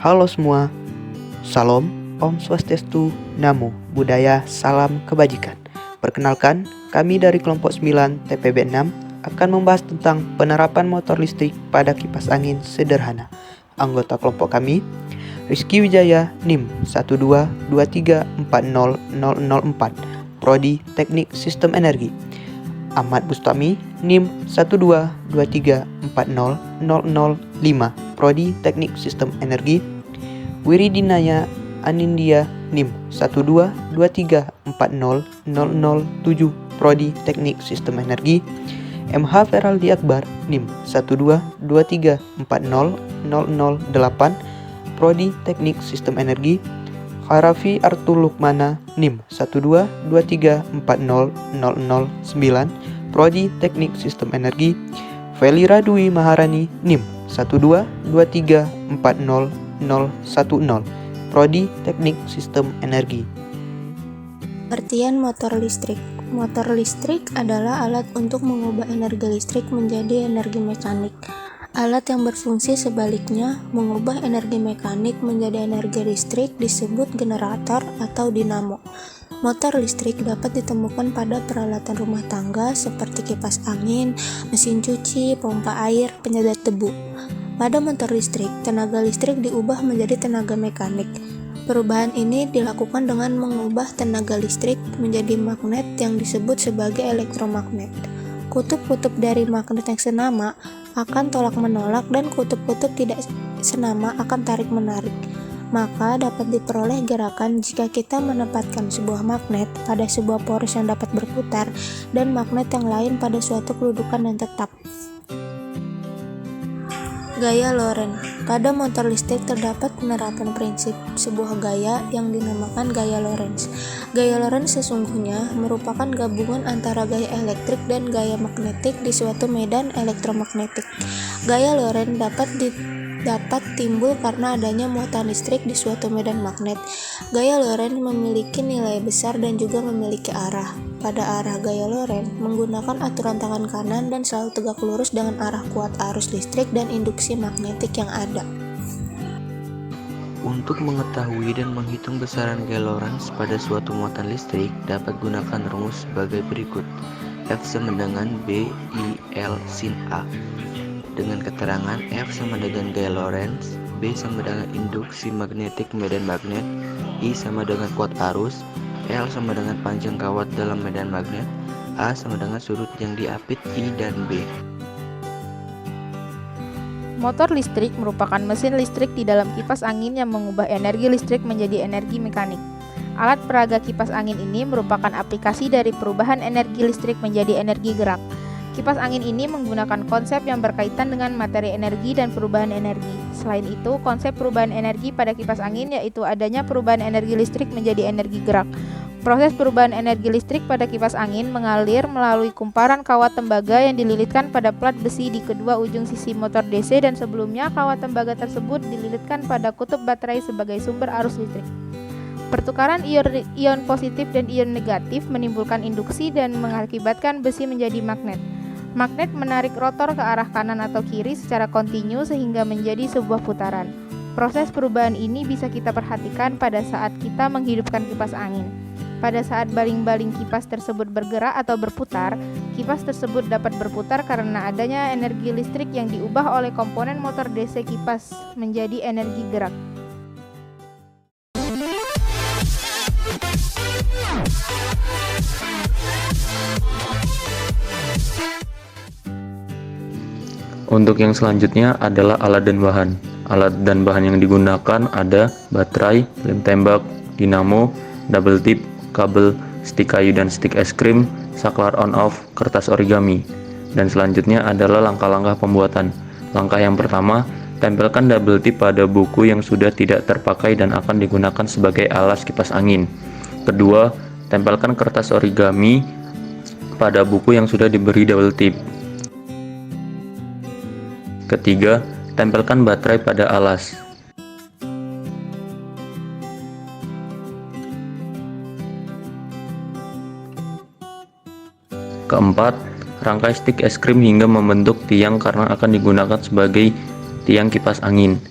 Halo semua, Salam, Om Swastiastu, Namo Buddhaya, Salam Kebajikan. Perkenalkan, kami dari kelompok 9 TPB 6 akan membahas tentang penerapan motor listrik pada kipas angin sederhana. Anggota kelompok kami, Rizky Wijaya, NIM 122340004, Prodi Teknik Sistem Energi. Ahmad Bustami, NIM 122340005, Prodi Teknik Sistem Energi. Wiridinaya Anindya, NIM 122340007, Prodi Teknik Sistem Energi. MH Feraldi Akbar, NIM 122340008, Prodi Teknik Sistem Energi. Harafi Artul Lukmana, NIM 123340009, Prodi Teknik Sistem Energi. Felira Dwi Maharani, NIM 123340010, Prodi Teknik Sistem Energi. Pengertian motor listrik. Motor listrik adalah alat untuk mengubah energi listrik menjadi energi mekanik. Alat yang berfungsi sebaliknya, mengubah energi mekanik menjadi energi listrik, disebut generator atau dinamo. Motor listrik dapat ditemukan pada peralatan rumah tangga seperti kipas angin, mesin cuci, pompa air, penyedot debu. Pada motor listrik, tenaga listrik diubah menjadi tenaga mekanik. Perubahan ini dilakukan dengan mengubah tenaga listrik menjadi magnet yang disebut sebagai elektromagnet. Kutub-kutub dari magnet yang senama akan tolak-menolak dan kutub-kutub tidak senama akan tarik-menarik. Maka dapat diperoleh gerakan jika kita menempatkan sebuah magnet pada sebuah poros yang dapat berputar dan magnet yang lain pada suatu kedudukan yang tetap. Gaya Lorentz. Pada motor listrik terdapat penerapan prinsip sebuah gaya yang dinamakan gaya Lorentz. Gaya Lorentz sesungguhnya merupakan gabungan antara gaya elektrik dan gaya magnetik di suatu medan elektromagnetik. Gaya Lorentz dapat timbul karena adanya muatan listrik di suatu medan magnet. Gaya Lorentz memiliki nilai besar dan juga memiliki arah. Pada arah gaya Lorentz menggunakan aturan tangan kanan dan selalu tegak lurus dengan arah kuat arus listrik dan induksi magnetik yang ada. Untuk mengetahui dan menghitung besaran gaya Lorentz pada suatu muatan listrik, dapat gunakan rumus sebagai berikut. F sama dengan B I L sin A. Dengan keterangan F sama dengan gaya Lorentz, B sama dengan induksi magnetik medan magnet, I sama dengan kuat arus, L sama dengan panjang kawat dalam medan magnet, A sama dengan sudut yang diapit I dan B. Motor listrik merupakan mesin listrik di dalam kipas angin yang mengubah energi listrik menjadi energi mekanik. Alat peraga kipas angin ini merupakan aplikasi dari perubahan energi listrik menjadi energi gerak. Kipas angin ini menggunakan konsep yang berkaitan dengan materi energi dan perubahan energi. Selain itu, konsep perubahan energi pada kipas angin yaitu adanya perubahan energi listrik menjadi energi gerak. Proses perubahan energi listrik pada kipas angin mengalir melalui kumparan kawat tembaga yang dililitkan pada plat besi di kedua ujung sisi motor DC, dan sebelumnya kawat tembaga tersebut dililitkan pada kutub baterai sebagai sumber arus listrik. Pertukaran ion positif dan ion negatif menimbulkan induksi dan mengakibatkan besi menjadi magnet. Magnet menarik rotor ke arah kanan atau kiri secara kontinu sehingga menjadi sebuah putaran. Proses perubahan ini bisa kita perhatikan pada saat kita menghidupkan kipas angin. Pada saat baling-baling kipas tersebut bergerak atau berputar, kipas tersebut dapat berputar karena adanya energi listrik yang diubah oleh komponen motor DC kipas menjadi energi gerak. Untuk yang selanjutnya adalah alat dan bahan. Alat dan bahan yang digunakan ada baterai, lem tembak, dinamo, double tip, kabel, stik kayu dan stik es krim, saklar on-off, kertas origami. Dan selanjutnya adalah langkah-langkah pembuatan. Langkah yang pertama, tempelkan double tip pada buku yang sudah tidak terpakai dan akan digunakan sebagai alas kipas angin. Kedua, tempelkan kertas origami pada buku yang sudah diberi double tip. Ketiga, tempelkan baterai pada alas. Keempat, rangkai stik es krim hingga membentuk tiang karena akan digunakan sebagai tiang kipas angin.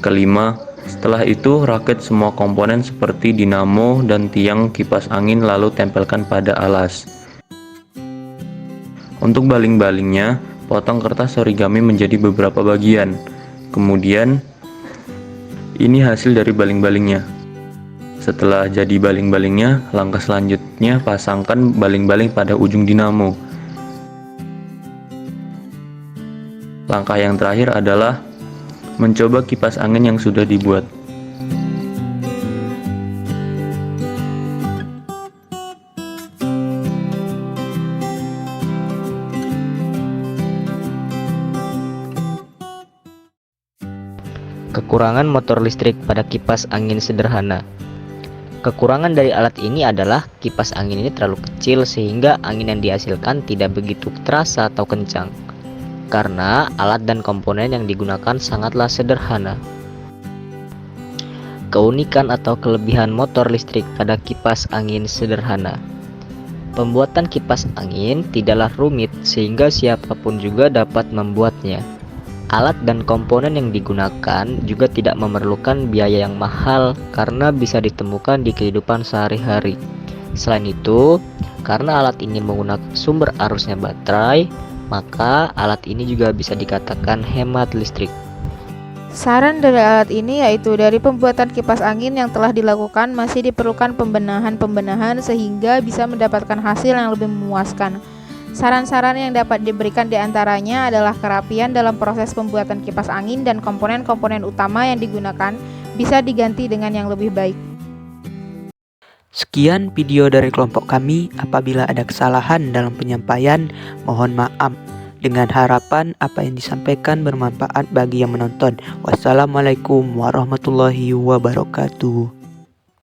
Kelima, setelah itu rakit semua komponen seperti dinamo dan tiang kipas angin lalu tempelkan pada alas. Untuk baling-balingnya, potong kertas origami menjadi beberapa bagian. Kemudian, ini hasil dari baling-balingnya. Setelah jadi baling-balingnya, langkah selanjutnya pasangkan baling-baling pada ujung dinamo. Langkah yang terakhir adalah mencoba kipas angin yang sudah dibuat. Kekurangan motor listrik pada kipas angin sederhana. Kekurangan dari alat ini adalah kipas angin ini terlalu kecil sehingga angin yang dihasilkan tidak begitu terasa atau kencang. Karena alat dan komponen yang digunakan sangatlah sederhana. Keunikan atau kelebihan motor listrik pada kipas angin sederhana. Pembuatan kipas angin tidaklah rumit sehingga siapapun juga dapat membuatnya. Alat dan komponen yang digunakan juga tidak memerlukan biaya yang mahal karena bisa ditemukan di kehidupan sehari-hari. Selain itu, karena alat ini menggunakan sumber arusnya baterai, maka alat ini juga bisa dikatakan hemat listrik. Saran dari alat ini yaitu dari pembuatan kipas angin yang telah dilakukan masih diperlukan pembenahan-pembenahan sehingga bisa mendapatkan hasil yang lebih memuaskan. Saran-saran yang dapat diberikan diantaranya adalah kerapian dalam proses pembuatan kipas angin dan komponen-komponen utama yang digunakan bisa diganti dengan yang lebih baik. Sekian video dari kelompok kami. Apabila ada kesalahan dalam penyampaian, mohon maaf. Dengan harapan apa yang disampaikan bermanfaat bagi yang menonton. Wassalamualaikum warahmatullahi wabarakatuh.